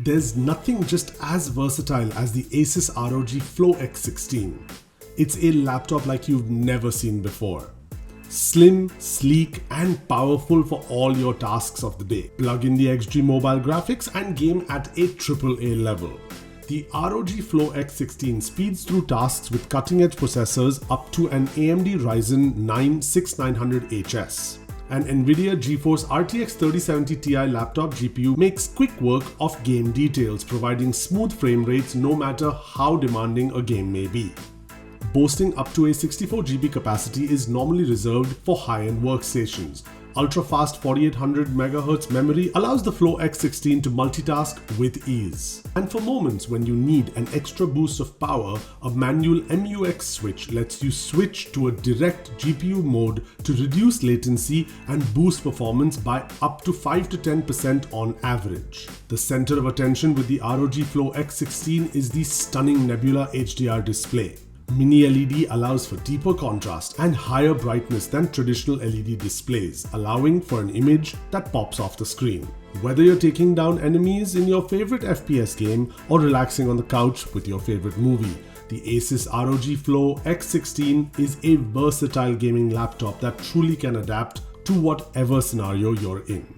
There's nothing just as versatile as the Asus ROG Flow X16. It's a laptop like you've never seen before. Slim, sleek and powerful for all your tasks of the day. Plug in the XG mobile graphics and game at a AAA level. The ROG Flow X16 speeds through tasks with cutting-edge processors up to an AMD Ryzen 9 6900HS. An NVIDIA GeForce RTX 3070 Ti laptop GPU makes quick work of game details, providing smooth frame rates no matter how demanding a game may be. Boasting up to a 64GB capacity is normally reserved for high-end workstations. Ultra-fast 4800MHz memory allows the Flow X16 to multitask with ease. And for moments when you need an extra boost of power, a manual MUX switch lets you switch to a direct GPU mode to reduce latency and boost performance by up to 5 to 10% on average. The center of attention with the ROG Flow X16 is the stunning Nebula HDR display. Mini LED allows for deeper contrast and higher brightness than traditional LED displays, allowing for an image that pops off the screen. Whether you're taking down enemies in your favorite FPS game or relaxing on the couch with your favorite movie, the Asus ROG Flow X16 is a versatile gaming laptop that truly can adapt to whatever scenario you're in.